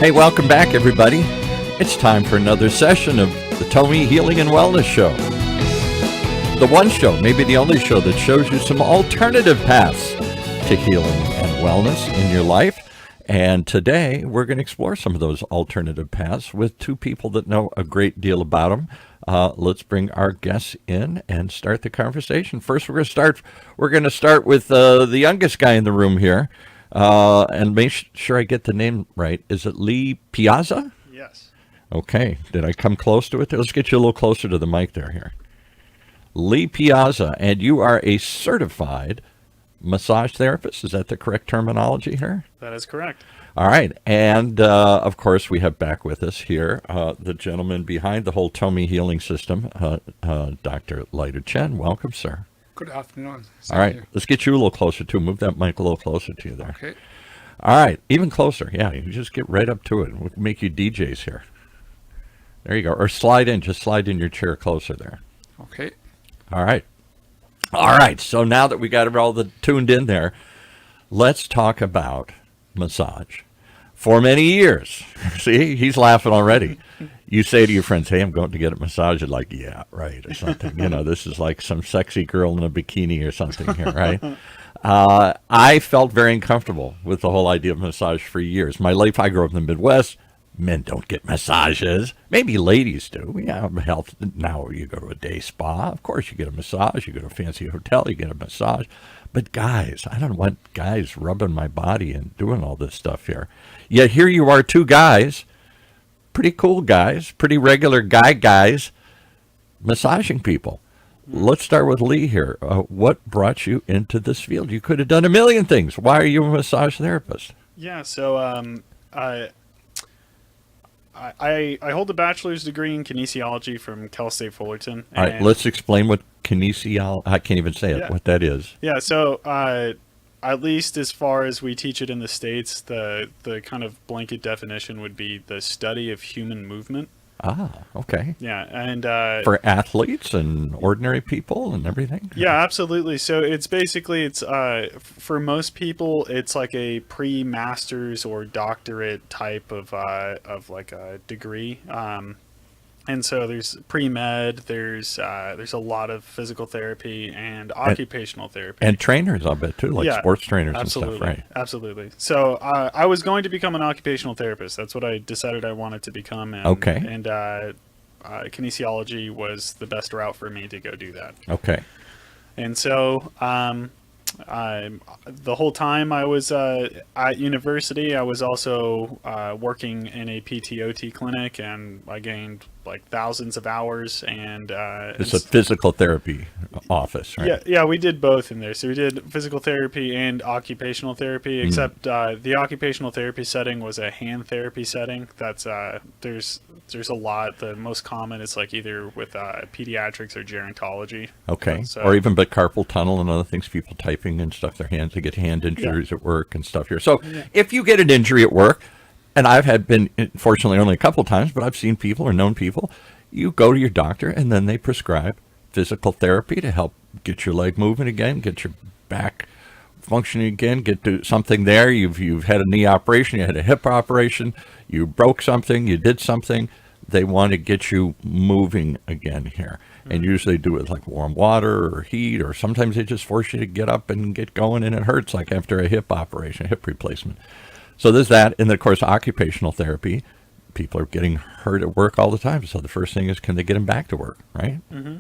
Hey, welcome back, everybody. It's time for another session of the Tomii Healing and Wellness Show. The one show, maybe the only show, that shows you some alternative paths to healing and wellness in your life. And today, we're going to explore some of those alternative paths with two people that know a great deal about them. Let's bring our guests in and start the conversation. First, we're going to start with the youngest guy in the room here. And make sure I get the name right. Is it Lee Piazza? Yes. Okay. Did I come close to it? Let's get you a little closer to the mic there here. Lee Piazza, and you are a certified massage therapist. Is that the correct terminology here? That is correct. All right. And, of course, we have back with us here the gentleman behind the whole Tomii Healing System, Dr. Leiter Chen. Welcome, sir. Good afternoon. All right, let's get you a little closer, too. Move that mic a little closer to you there. Okay. All right, even closer. Yeah, you just get right up to it. We'll make you DJs here. There you go. Or slide in. Just slide in your chair closer there. Okay. All right. All right, so now that we got it all tuned in there, let's talk about massage. For many years, see, he's laughing already. You say to your friends, hey, I'm going to get a massage. You're like, yeah, right, or something. You know, this is like some sexy girl in a bikini or something here, right? I felt very uncomfortable with the whole idea of massage for years. My life, I grew up in the Midwest. Men don't get massages. Maybe ladies do. Yeah, health. Now you go to a day spa. Of course, you get a massage. You go to a fancy hotel. You get a massage. But guys, I don't want guys rubbing my body and doing all this stuff here. Yet here you are, two guys, pretty cool guys, pretty regular guys, massaging people. Let's start with Lee here. What brought you into this field? You could have done a million things. Why are you a massage therapist? Yeah, so I hold a bachelor's degree in kinesiology from Cal State Fullerton. All right, let's explain what kinesiology, I can't even say it, what that is. Yeah, so at least as far as we teach it in the States, the kind of blanket definition would be the study of human movement. Ah, okay. Yeah, and for athletes and ordinary people and everything? Yeah, absolutely. So it's basically, for most people, it's like a pre-master's or doctorate type of like a degree. And so there's pre-med, there's a lot of physical therapy and occupational therapy. And trainers, I'll bet, too, like sports trainers absolutely, and stuff, right? Absolutely. So I was going to become an occupational therapist. That's what I decided I wanted to become. And, okay. And kinesiology was the best route for me to go do that. Okay. And so the whole time I was at university, I was also working in a PTOT clinic, and I gained like thousands of hours. And it's a physical therapy office, right? Yeah, we did both in there. So we did physical therapy and occupational therapy, except the occupational therapy setting was a hand therapy setting. That's there's a lot. The most common is like either with pediatrics or gerontology. Okay. Or even but carpal tunnel and other things, people typing and stuff, their hands, they get hand injuries at work and stuff here. So if you get an injury at work, and I've been, fortunately, only a couple of times, but I've seen people or known people, you go to your doctor and then they prescribe physical therapy to help get your leg moving again, get your back functioning again, get to something there. You've had a knee operation, you had a hip operation, you broke something, you did something. They want to get you moving again here. And usually do it with like warm water or heat, or sometimes they just force you to get up and get going, and it hurts like after a hip operation, a hip replacement. So there's that. And of course, occupational therapy, people are getting hurt at work all the time. So the first thing is, can they get them back to work, right? Mm-hmm.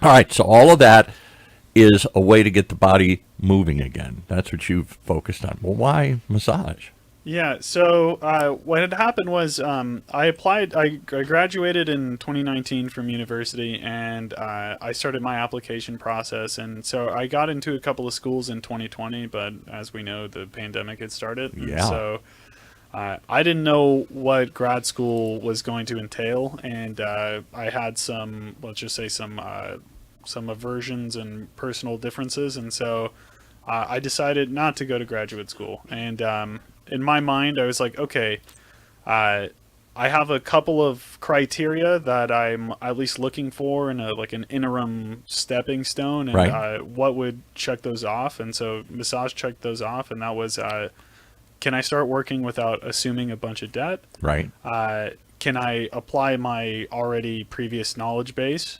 All right. So all of that is a way to get the body moving again. That's what you've focused on. Well, why massage? Yeah, so what had happened was I graduated in 2019 from university, and I started my application process. And so I got into a couple of schools in 2020, but as we know, the pandemic had started. Yeah. So I didn't know what grad school was going to entail, and I had some, let's just say some aversions and personal differences. And so I decided not to go to graduate school. And in my mind, I was like, okay, I have a couple of criteria that I'm at least looking for in like an interim stepping stone, and what would check those off. And so massage checked those off, and that was can I start working without assuming a bunch of debt? Right. Can I apply my already previous knowledge base?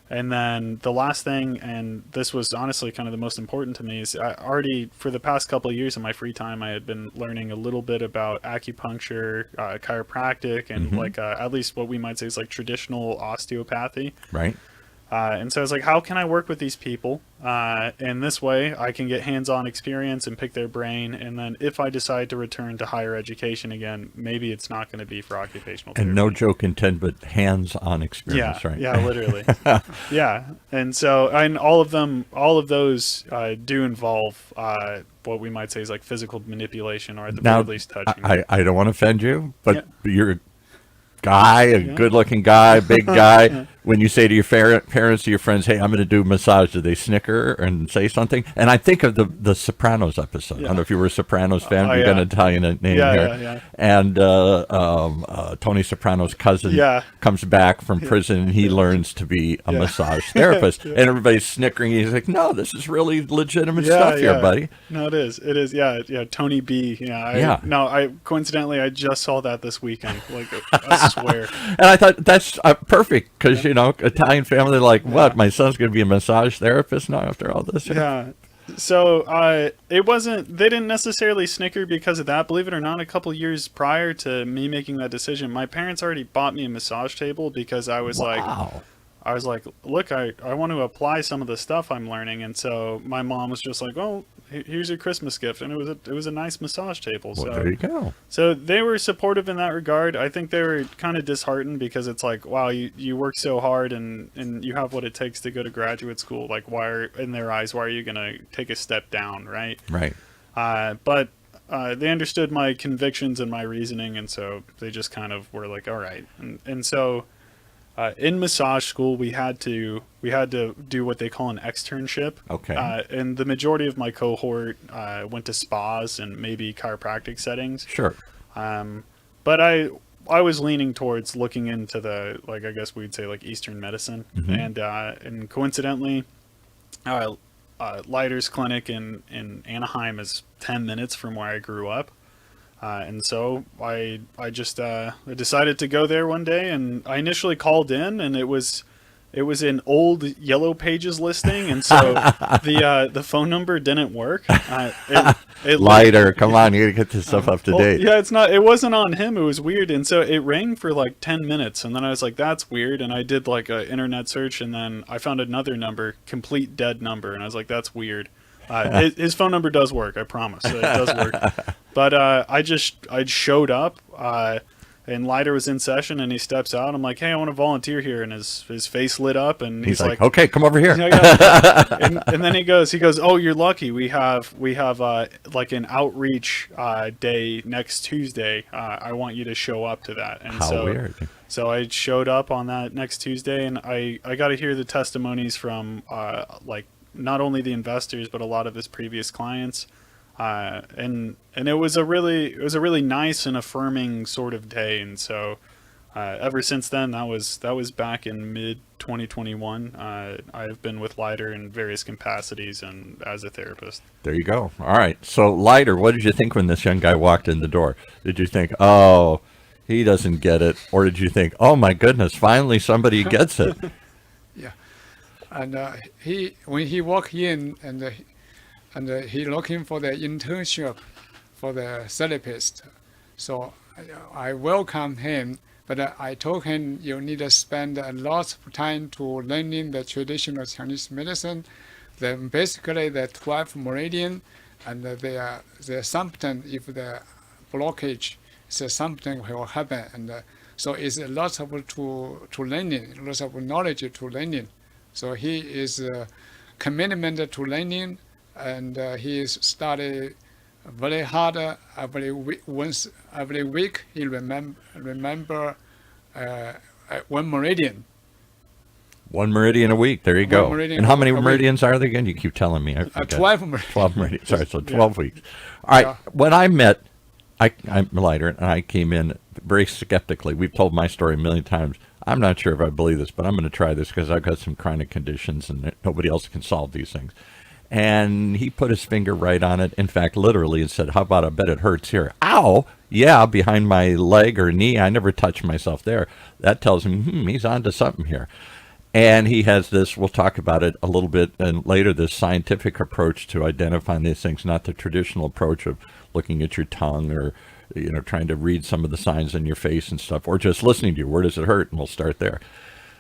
And then the last thing, and this was honestly kind of the most important to me, is I already, for the past couple of years in my free time, I had been learning a little bit about acupuncture, chiropractic, and like at least what we might say is like traditional osteopathy. Right. And so I was like, how can I work with these people? And this way I can get hands-on experience and pick their brain. And then if I decide to return to higher education again, maybe it's not going to be for occupational therapy. And no joke intended, but hands-on experience, right? Yeah, literally. Yeah. And so, and all of those do involve what we might say is like physical manipulation, or at the very least touching. I don't want to offend you, but you're a guy, a good-looking guy, big guy. When you say to your parents, to your friends, hey, I'm going to do massage, do they snicker and say something? And I think of the Sopranos episode. I don't know if you were a Sopranos fan. You've got an Italian name here. Yeah. And Tony Soprano's cousin comes back from prison, and he learns to be a massage therapist. And everybody's snickering. He's like, no, this is really legitimate stuff here, buddy. No, it is. It is. Yeah. Tony B. Coincidentally, I just saw that this weekend. Like, I swear. And I thought that's perfect because, Italian family, like, what? My son's going to be a massage therapist now after all this? Yeah. So it wasn't, they didn't necessarily snicker because of that. Believe it or not, a couple years prior to me making that decision, my parents already bought me a massage table because I was like, look, I want to apply some of the stuff I'm learning. And so my mom was just like, oh, here's your Christmas gift. And it was a nice massage table. Well, there you go. So they were supportive in that regard. I think they were kind of disheartened because it's like, wow, you work so hard and you have what it takes to go to graduate school. Like, in their eyes, why are you going to take a step down, right? Right. But they understood my convictions and my reasoning, and so they just kind of were like, all right. And so in massage school, we had to do what they call an externship. Okay. And the majority of my cohort went to spas and maybe chiropractic settings. Sure. But I was leaning towards looking into the, like, I guess we'd say like Eastern medicine. And coincidentally, Leiter's clinic in Anaheim is 10 minutes from where I grew up. And so I just I decided to go there one day, and I initially called in, and it was an old Yellow Pages listing, and so the phone number didn't work. Leiter, come on, you gotta get this stuff up to date. Yeah, it wasn't on him. It was weird, and so it rang for like 10 minutes, and then I was like, that's weird, and I did like an internet search, and then I found another number, complete dead number, and I was like, that's weird. His phone number does work, I promise. It does work. But I showed up, and Leiter was in session, and he steps out. I'm like, hey, I want to volunteer here, and his face lit up, and he's like, okay, come over here. and then he goes, oh, you're lucky. We have like an outreach day next Tuesday. I want you to show up to that. And How weird. So I showed up on that next Tuesday, and I got to hear the testimonies from like not only the investors but a lot of his previous clients. And it was a really nice and affirming sort of day. And so ever since then, that was back in mid 2021. I've been with Leiter in various capacities and as a therapist. There you go. All right. So Leiter, what did you think when this young guy walked in the door? Did you think, oh, he doesn't get it? Or did you think, oh my goodness, finally somebody gets it? Yeah. And when he walked in and he looking for the internship for the therapist. So I welcomed him, but I told him you need to spend a lot of time to learning the traditional Chinese medicine. Then basically the 12 meridian and the something, if the blockage, so something will happen. And so it's a lot of to learning, lots of knowledge to learning. So he is commitment to learning. And he studied very hard every week. Every week he remember one meridian. One meridian a week. There you go. And how many meridians are there again? You keep telling me. 12 meridians. 12 meridians. Sorry, so 12 weeks. All right. Yeah. When I met, I'm Leiter, and I came in very skeptically. We've told my story a million times. I'm not sure if I believe this, but I'm going to try this because I've got some chronic conditions and nobody else can solve these things. And he put his finger right on it, in fact, literally, and said, how about I bet it hurts here? Ow! Yeah, behind my leg or knee. I never touched myself there. That tells him, he's on to something here. And he has this, we'll talk about it a little bit and later, this scientific approach to identifying these things, not the traditional approach of looking at your tongue or, trying to read some of the signs in your face and stuff, or just listening to you. Where does it hurt? And we'll start there.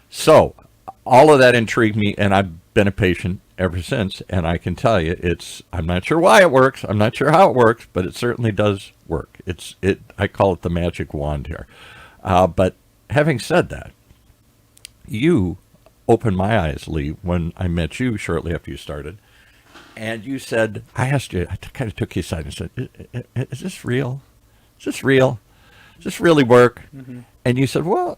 So all of that intrigued me, and I've been a patient ever since. And I can tell you, I'm not sure why it works. I'm not sure how it works, but it certainly does work. I call it the magic wand here. But having said that, you opened my eyes, Lee, when I met you shortly after you started. And you said, I asked you, I kind of took you aside and said, is this real? Is this real? Does this really work? Mm-hmm. And you said, well,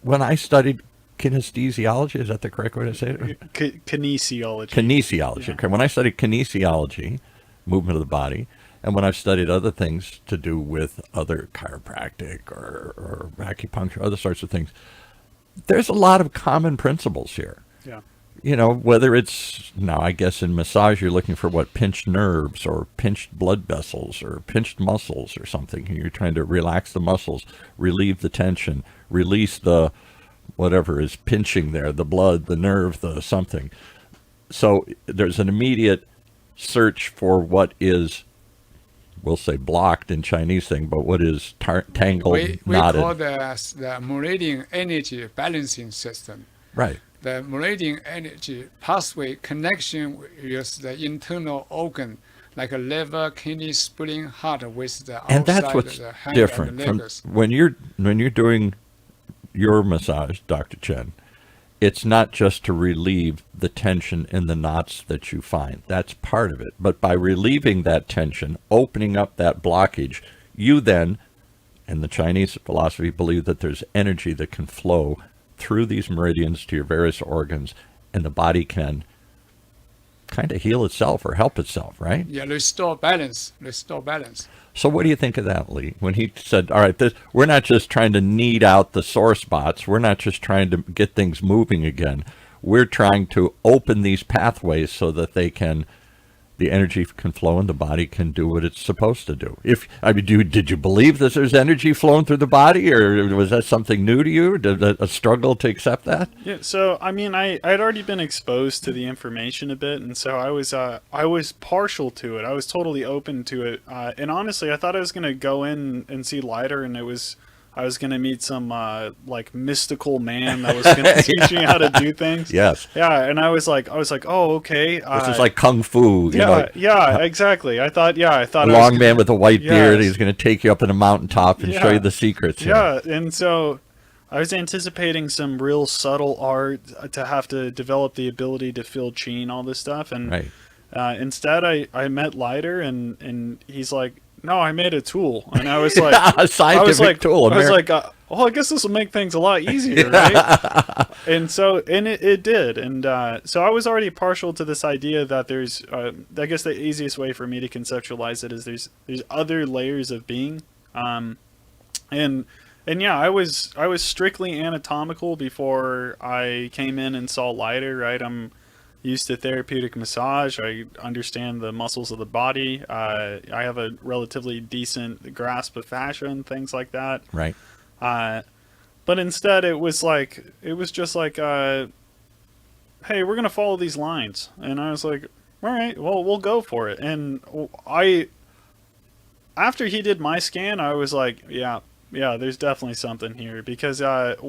when I studied kinesiology, is that the correct way to say it? Kinesiology. Kinesiology. Yeah. Okay. When I studied kinesiology, movement of the body, and when I've studied other things to do with other chiropractic or acupuncture, other sorts of things, there's a lot of common principles here. Yeah. Whether it's, now I guess in massage you're looking for pinched nerves or pinched blood vessels or pinched muscles or something. You're trying to relax the muscles, relieve the tension, release the whatever is pinching there, the blood, the nerve, the something. So there's an immediate search for what is, we'll say blocked in Chinese thing, but what is tangled, we knotted. call the meridian energy balancing system. Right. The meridian energy pathway connection with the internal organ, like a liver, kidney, spleen, heart, with the outside And that's what's the hand different and the from when you're doing your massage, Dr. Chen. It's not just to relieve the tension in the knots that you find. That's part of it. But by relieving that tension, opening up that blockage, you then, in the Chinese philosophy, believe that there's energy that can flow through these meridians to your various organs, and the body can kind of heal itself or help itself, right? Yeah, restore balance. So what do you think of that, Lee? When he said, all right, we're not just trying to knead out the sore spots. We're not just trying to get things moving again. We're trying to open these pathways so that the energy can flow and the body can do what it's supposed to do. Did you believe that there's energy flowing through the body, or was that something new to you? A struggle to accept that? Yeah. So I'd already been exposed to the information a bit, and so I was partial to it. I was totally open to it, and honestly, I thought I was gonna go in and see Lighter, and I was going to meet some mystical man that was going to teach me how to do things. Yes. Yeah, and I was like, oh, okay. This is like kung fu. Yeah, exactly. I thought. A long man with a white beard. He's going to take you up in a mountaintop and show you the secrets. Yeah, and so I was anticipating some real subtle art to have to develop the ability to feel chi and all this stuff, and right. Instead I met Lighter, and he's like, no, I made a tool. And I was like, a scientific tool. I was like, I guess this will make things a lot easier, right? And it did. And so I was already partial to this idea that there's, I guess the easiest way for me to conceptualize it is there's other layers of being. And yeah, I was strictly anatomical before I came in and saw Lighter, right? I'm used to therapeutic massage. I understand the muscles of the body. I have a relatively decent grasp of fascia and things like that. Right. But instead it was just like, hey, we're going to follow these lines. And I was like, all right, well, we'll go for it. And after he did my scan, I was like, yeah, there's definitely something here, because it's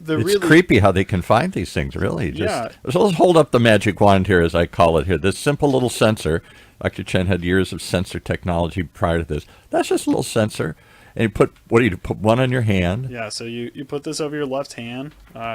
really creepy how they can find these things, really. So let's hold up the magic wand here, as I call it here. This simple little sensor. Dr. Chen had years of sensor technology prior to this. That's just a little sensor. And you put one on your hand? Yeah, so you put this over your left hand.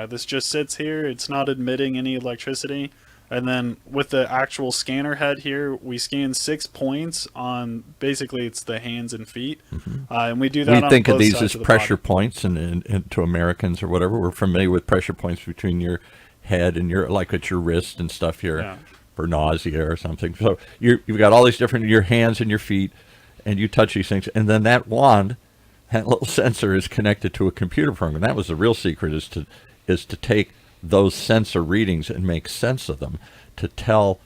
This just sits here. It's not emitting any electricity. And then with the actual scanner head here, we scan 6 points on, basically it's the hands and feet. Mm-hmm. And we do that on both sides of the body. We think of these as pressure points, and to Americans or whatever, we're familiar with pressure points between your head and like at your wrist and stuff here for nausea or something. So you've got all these different, your hands and your feet, and you touch these things. And then that wand, that little sensor is connected to a computer program. That was the real secret, is to take those sensor readings and make sense of them, to tell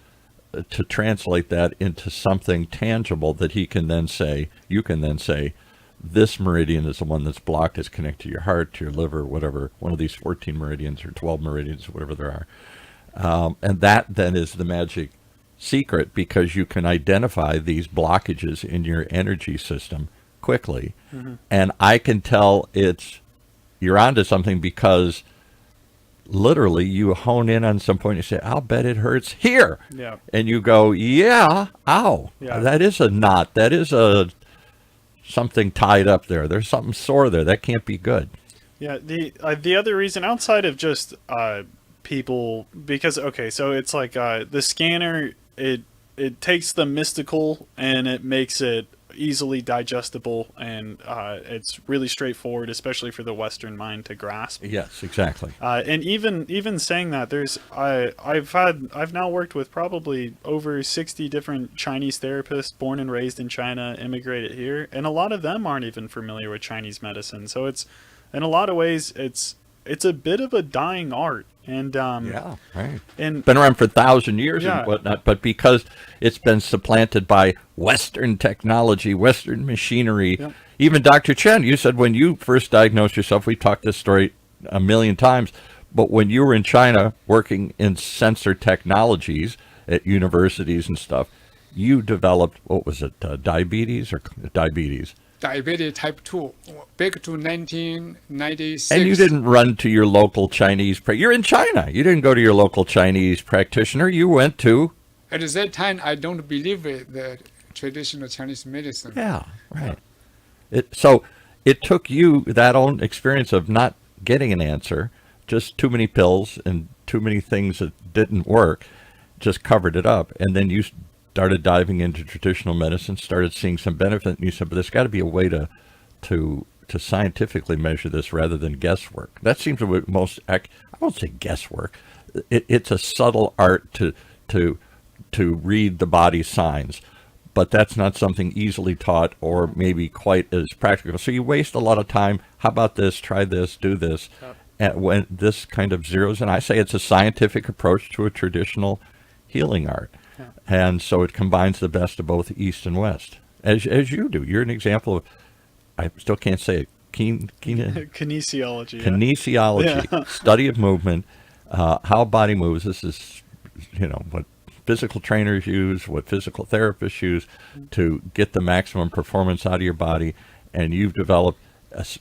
to translate that into something tangible that you can then say, this meridian is the one that's blocked, is connected to your heart, to your liver, whatever, one of these 14 meridians or 12 meridians, whatever there are. And that then is the magic secret, because you can identify these blockages in your energy system quickly. And I can tell you're onto something, because literally you hone in on some point, you say, I'll bet it hurts here. Yeah. And you go, yeah, ow. Yeah. That is a knot. That is something tied up there. There's something sore there. That can't be good. Yeah. The other reason, outside of just people, because so it's like the scanner, it takes the mystical and it makes it easily digestible, and it's really straightforward, especially for the Western mind to grasp. Yes, exactly. And even saying that, I've now worked with probably over 60 different Chinese therapists born and raised in China, immigrated here, and a lot of them aren't even familiar with Chinese medicine. So it's, in a lot of ways, it's a bit of a dying art. And Yeah, right. and Been around for 1,000 years Yeah. and whatnot, but because it's been supplanted by Western technology, Western machinery. Yep. Even Dr. Chen, you said when you first diagnosed yourself, we talked this story a million times, but when you were in China working in sensor technologies at universities and stuff, you developed, what was it, diabetes? Diabetes type 2, back to 1996. And you didn't run to your local Chinese, you're in China. You didn't go to your local Chinese practitioner. You went to, At that time, I don't believe it, the traditional Chinese medicine. yeah, right. So it took you that own experience of not getting an answer, just too many pills and too many things that didn't work, just covered it up. And then you started diving into traditional medicine, started seeing some benefit, and you said, but there's got to be a way to scientifically measure this rather than guesswork. That seems to be I won't say guesswork. It's a subtle art to read the body's signs, but that's not something easily taught or maybe quite as practical. So you waste a lot of time. How about this? Try this, do this. Yep. And when this kind of zeroes in, I say it's a scientific approach to a traditional healing art. Yeah. And so it combines the best of both East and West, as you do. You're an example of, I still can't say it, kinesiology. kinesiology, Yeah. study of movement, how body moves. This is, what physical trainers use, what physical therapists use to get the maximum performance out of your body. And you've developed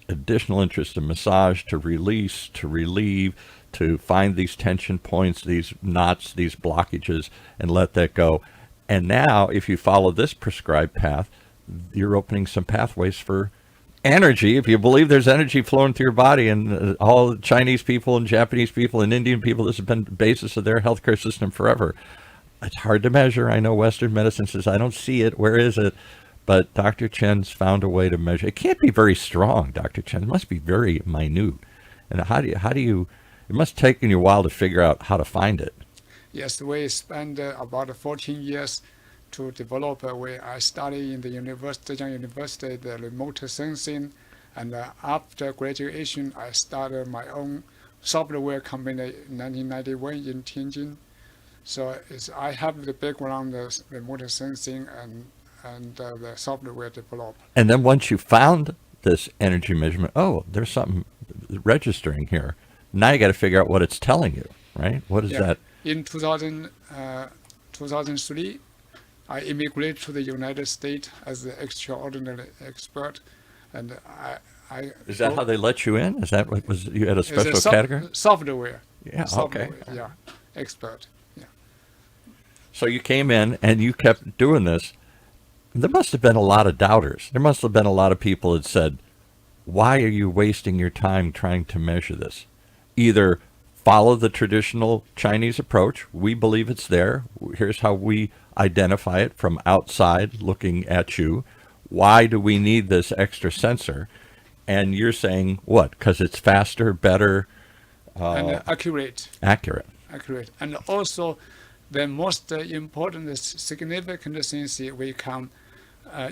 additional interest in massage to release, to relieve, to find these tension points, these knots, these blockages, and let that go. And now, if you follow this prescribed path, you're opening some pathways for energy. If you believe there's energy flowing through your body, and all Chinese people and Japanese people and Indian people, this has been the basis of their healthcare system forever. It's hard to measure. I know Western medicine says, I don't see it. Where is it? But Dr. Chen's found a way to measure. It can't be very strong, Dr. Chen. It must be very minute. And how do you, it must have taken you a while to figure out how to find it. Yes, we spent about 14 years to develop. I studied in the Zhejiang University, the remote sensing, and after graduation, I started my own software company in 1991 in Tianjin. So I have the background of remote sensing and the software developed. And then once you found this energy measurement, oh, there's something registering here. Now you got to figure out what it's telling you, right? What is that? In 2003, I immigrated to the United States as an extraordinary expert, and I Is that how they let you in? Is that what was, you had a special category? Software. Yeah, software, okay. Yeah, expert. Yeah. So you came in and you kept doing this. There must have been a lot of doubters. There must have been a lot of people that said, why are you wasting your time trying to measure this? Either follow the traditional Chinese approach. We believe it's there. Here's how we identify it from outside looking at you. Why do we need this extra sensor? And you're saying what? Because it's faster, better, And accurate. accurate. And also, the most important significant thing is we can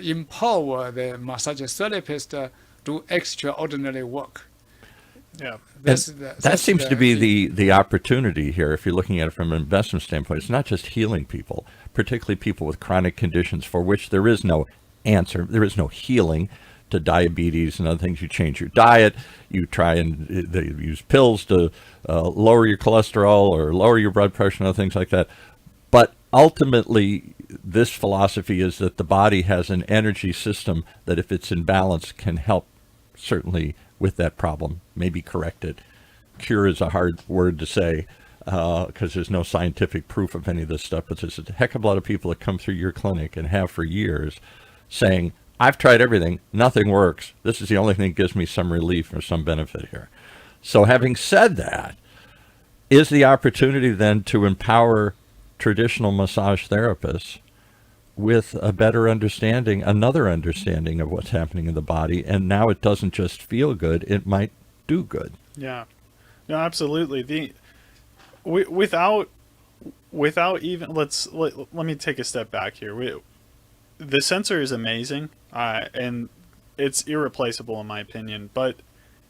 empower the massage therapist to do extraordinary work. Yeah. That seems to be the opportunity here. If you're looking at it from an investment standpoint, it's not just healing people, particularly people with chronic conditions for which there is no answer. There is no healing to diabetes and other things. You change your diet. You try and they use pills to lower your cholesterol or lower your blood pressure and other things like that. But ultimately, this philosophy is that the body has an energy system that, if it's in balance, can help certainly with that problem, maybe correct it. Cure is a hard word to say because there's no scientific proof of any of this stuff, but there's a heck of a lot of people that come through your clinic and have for years saying, I've tried everything, nothing works. This is the only thing that gives me some relief or some benefit here. So having said that, is the opportunity then to empower traditional massage therapists with a better understanding, another understanding of what's happening in the body, and now it doesn't just feel good, it might do good. Yeah, no, absolutely. Without even let me take a step back here. The sensor is amazing, and it's irreplaceable in my opinion, but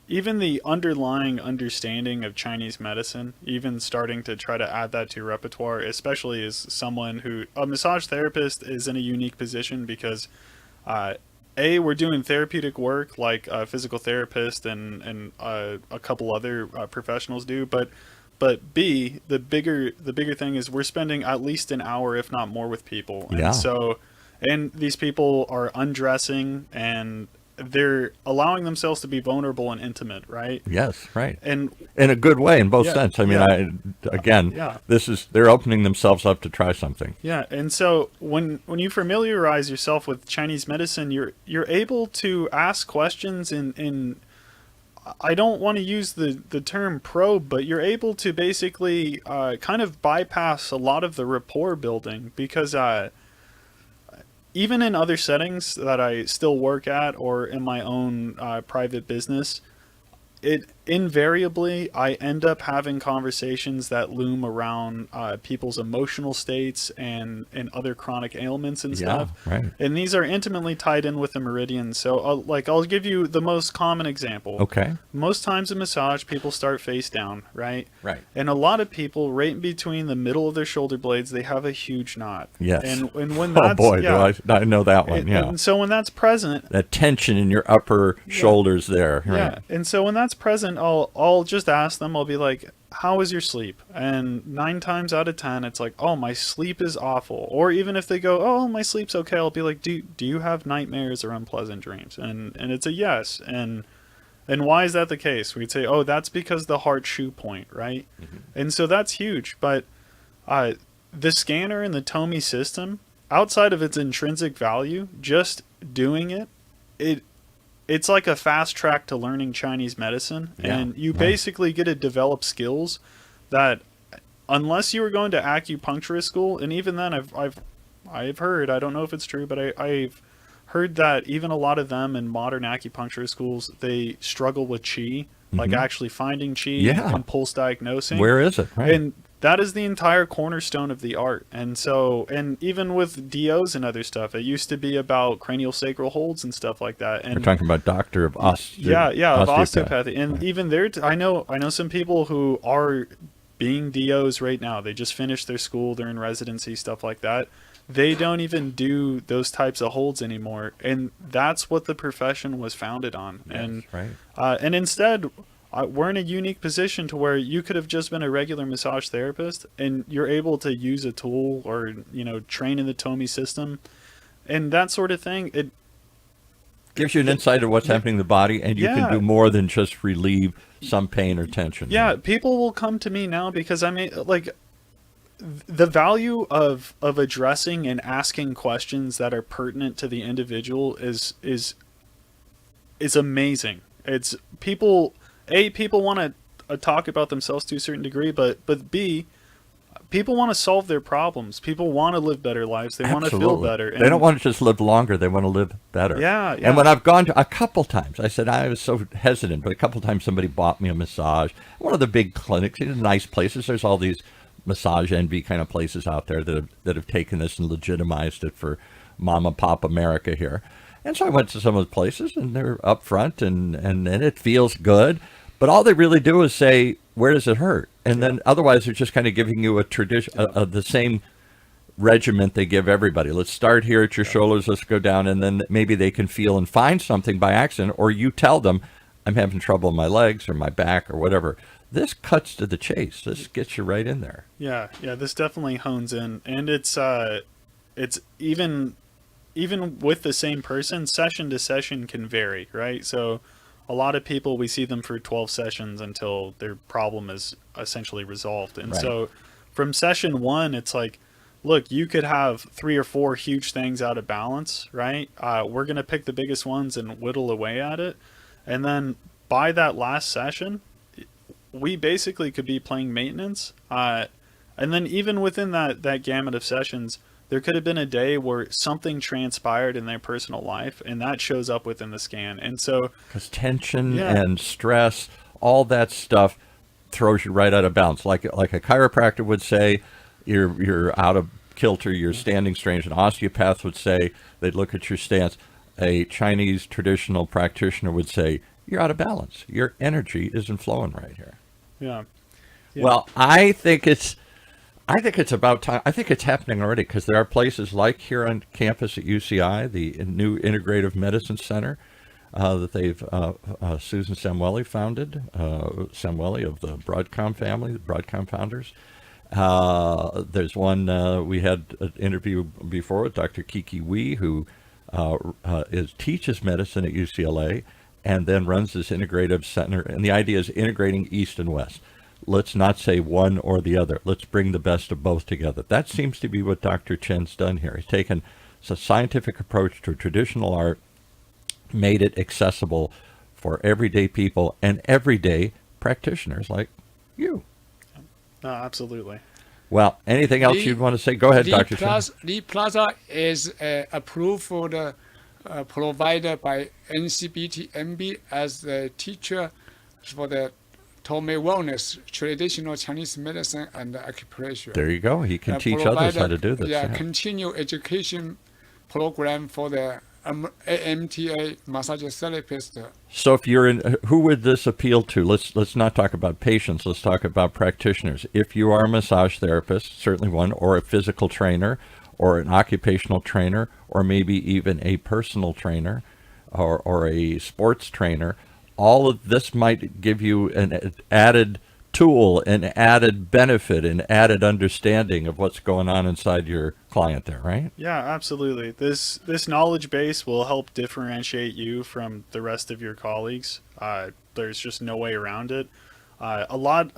even the underlying understanding of Chinese medicine, even starting to try to add that to your repertoire, especially as someone who, a massage therapist is in a unique position because, we're doing therapeutic work like a physical therapist and a couple other professionals do, but B, the bigger thing is we're spending at least an hour, if not more, with people. And and these people are undressing and they're allowing themselves to be vulnerable and intimate, right? Yes, right. And in a good way, in both sense. I mean, they're opening themselves up to try something. Yeah, and so when you familiarize yourself with Chinese medicine, you're able to ask questions in I don't want to use the term probe, but you're able to basically kind of bypass a lot of the rapport building because even in other settings that I still work at or in my own private business, it invariably I end up having conversations that loom around people's emotional states and other chronic ailments and stuff. Right. And these are intimately tied in with the meridians. So I'll give you the most common example. Okay. Most times in massage, people start face down, right? Right. And a lot of people, right in between the middle of their shoulder blades, they have a huge knot. Yes. And when that's, do I know that one. And so when that's present, that tension in your upper shoulders there. Right? Yeah. And so when that's present, I'll just ask them, I'll be like, how is your sleep? And 9 times out of 10, it's like, oh, my sleep is awful. Or even if they go, oh, my sleep's okay, I'll be like, do you have nightmares or unpleasant dreams? And it's a yes. And why is that the case? We'd say, oh, that's because the heart shoe point, right? Mm-hmm. And so that's huge. But the scanner and the Tomii system, outside of its intrinsic value, just doing it's like a fast track to learning Chinese medicine, and you basically get to develop skills that, unless you were going to acupuncturist school, and even then, I've heard, I don't know if it's true, but I've heard that even a lot of them in modern acupuncture schools, they struggle with qi, like actually finding qi and pulse diagnosing. Where is it? Right. And that is the entire cornerstone of the art. And so, and even with DOs and other stuff, it used to be about cranial sacral holds and stuff like that. And we're talking about doctor of osteopathy. Of osteopathy. And even there, I know some people who are being DOs right now. They just finished their school, they're in residency, stuff like that. They don't even do those types of holds anymore. And that's what the profession was founded on. Yes, and right. And instead, we're in a unique position to where you could have just been a regular massage therapist and you're able to use a tool or, train in the Tomii system and that sort of thing. It gives you an insight of what's happening in the body, and you can do more than just relieve some pain or tension. Yeah, people will come to me now because the value of addressing and asking questions that are pertinent to the individual is amazing. It's people want to talk about themselves to a certain degree, but B, people want to solve their problems. People want to live better lives. They want to feel better. They don't want to just live longer. They want to live better. Yeah. And when I've gone to a couple times, I said I was so hesitant, but a couple times somebody bought me a massage. One of the big clinics, nice places. There's all these massage envy kind of places out there that have taken this and legitimized it for mom and pop America here. And so I went to some of the places, and they're up front, and it feels good. But all they really do is say, where does it hurt? And then otherwise they're just kind of giving you a tradition, the same regiment they give everybody. Let's start here at your shoulders, let's go down, and then maybe they can feel and find something by accident, or you tell them, I'm having trouble in my legs or my back or whatever. This cuts to the chase. This gets you right in there. Yeah, this definitely hones in, and it's even with the same person, session to session can vary, right? So a lot of people, we see them for 12 sessions until their problem is essentially resolved. And so from session 1, it's like, look, you could have 3 or 4 huge things out of balance, right? We're going to pick the biggest ones and whittle away at it. And then by that last session, we basically could be playing maintenance. And then even within that gamut of sessions, there could have been a day where something transpired in their personal life, and that shows up within the scan. And so, because tension and stress, all that stuff throws you right out of balance. Like a chiropractor would say, you're out of kilter, you're standing strange. An osteopath would say, they'd look at your stance. A Chinese traditional practitioner would say, you're out of balance. Your energy isn't flowing right here. Yeah. Well, I think it's about time. I think it's happening already, because there are places like here on campus at UCI, the new Integrative Medicine Center that they've Susan Samueli founded, Samueli of the Broadcom family, the Broadcom founders. There's one we had an interview before with Dr. Kiki Wee, who teaches medicine at UCLA and then runs this integrative center. And the idea is integrating East and West. Let's not say one or the other. Let's bring the best of both together. That seems to be what Dr. Chen's done here. He's taken a scientific approach to traditional art, made it accessible for everyday people and everyday practitioners like you. No, absolutely. Well, anything else you'd want to say? Go ahead, Dr. Chen. Lee Piazza is approved for the provider by NCBT-MB as the teacher for the Tomei Wellness, traditional Chinese medicine and acupressure. There you go. He can teach others how to do this. Continue education program for the AMTA massage therapist. So if you're in, who would this appeal to? Let's not talk about patients. Let's talk about practitioners. If you are a massage therapist, certainly one, or a physical trainer, or an occupational trainer, or maybe even a personal trainer, or a sports trainer, all of this might give you an added tool, an added benefit, an added understanding of what's going on inside your client there, right? Yeah, absolutely. This knowledge base will help differentiate you from the rest of your colleagues. There's just no way around it. A lot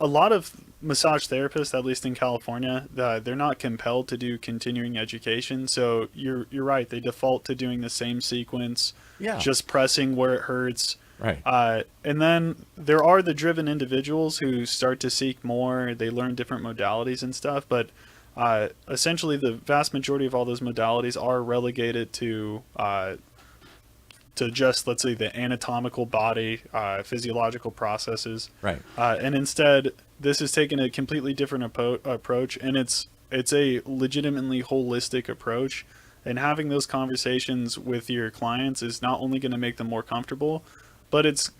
of massage therapists, at least in California, they're not compelled to do continuing education. So you're right. They default to doing the same sequence, just pressing where it hurts. Right. And then there are the driven individuals who start to seek more. They learn different modalities and stuff. But essentially, the vast majority of all those modalities are relegated to just, let's say, the anatomical body, physiological processes. Right. And instead, this is taking a completely different approach, and it's a legitimately holistic approach. And having those conversations with your clients is not only going to make them more comfortable, but it's,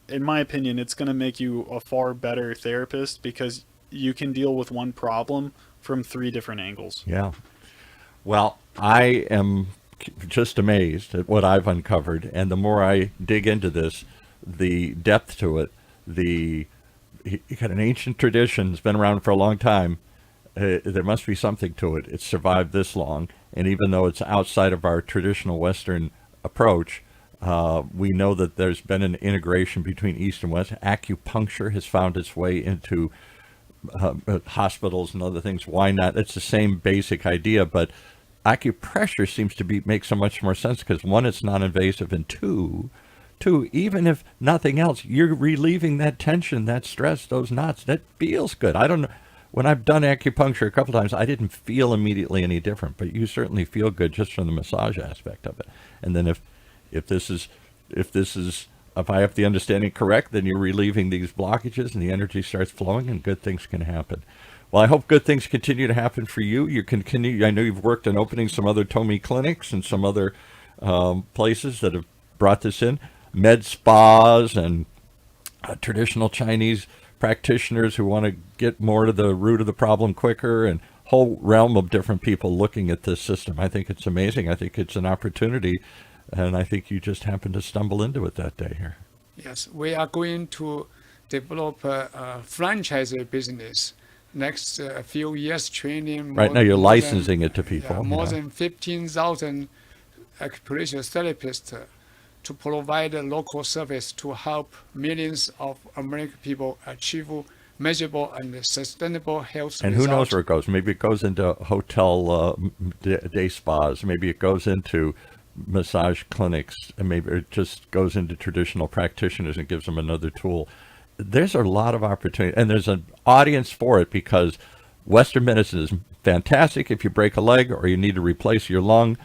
in my opinion, it's going to make you a far better therapist, because you can deal with one problem from 3 different angles. Yeah. Well, I am just amazed at what I've uncovered, and the more I dig into this, the depth to it, you got an ancient tradition, it's been around for a long time. There must be something to it. It's survived this long, and even though it's outside of our traditional Western approach, we know that there's been an integration between East and West. Acupuncture has found its way into hospitals and other things. Why not? It's the same basic idea, but acupressure seems to make so much more sense, because 1, it's non-invasive, and two, even if nothing else, you're relieving that tension, that stress, those knots. That feels good. I don't know. When I've done acupuncture a couple times, I didn't feel immediately any different, but you certainly feel good just from the massage aspect of it. And then if I have the understanding correct, then you're relieving these blockages and the energy starts flowing and good things can happen. Well, I hope good things continue to happen for you. You can continue. I know you've worked on opening some other Tomii clinics and some other places that have brought this in, med spas and traditional Chinese practitioners who want to get more to the root of the problem quicker, and whole realm of different people looking at this system. I think it's amazing. I think it's an opportunity, and I think you just happened to stumble into it that day here. Yes, we are going to develop a franchise business next few years training. Right now you're licensing it to people. More than 15,000 acupressure therapists to provide a local service to help millions of American people achieve measurable and sustainable health And results. who knows where it goes? Maybe it goes into hotel day spas. Maybe it goes into massage clinics, and maybe it just goes into traditional practitioners and gives them another tool. There's a lot of opportunity, and there's an audience for it, because Western medicine is fantastic if you break a leg or you need to replace your lung,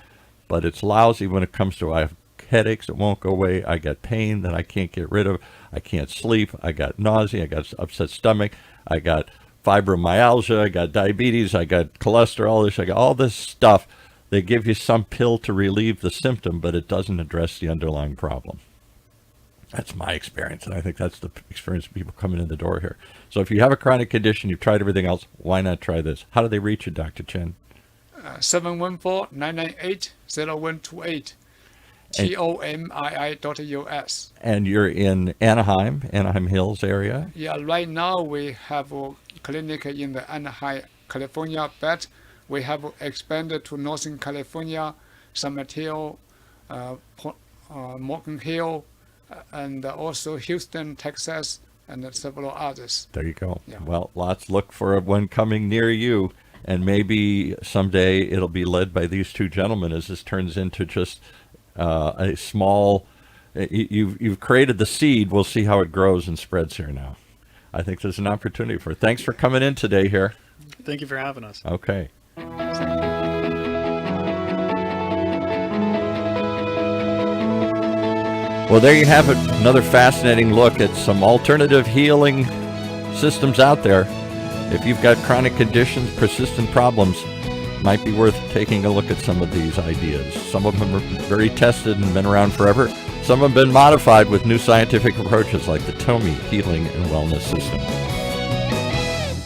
but it's lousy when it comes to, I have headaches that won't go away, I got pain that I can't get rid of, I can't sleep, I got nausea, I got upset stomach, I got fibromyalgia, I got diabetes, I got cholesterol, I got all this stuff. They give you some pill to relieve the symptom, but it doesn't address the underlying problem. That's my experience, and I think that's the experience of people coming in the door here. So if you have a chronic condition, you've tried everything else, why not try this? How do they reach you, Dr. Chen? 714-998-0128. TOMII.US. And you're in Anaheim Hills area? Yeah, right now we have a clinic in the Anaheim, California, but we have expanded to Northern California, San Mateo, Morgan Hill, and also Houston, Texas, and several others. There you go. Yeah. Well, look for one coming near you, and maybe someday it'll be led by these two gentlemen as this turns into just a small, you've created the seed. We'll see how it grows and spreads here now. I think there's an opportunity for it. Thanks for coming in today here. Thank you for having us. Okay. Well, there you have it. Another fascinating look at some alternative healing systems out there. If you've got chronic conditions, persistent problems, might be worth taking a look at some of these ideas. Some of them are very tested and been around forever. Some have been modified with new scientific approaches like the Tomii Healing and Wellness System.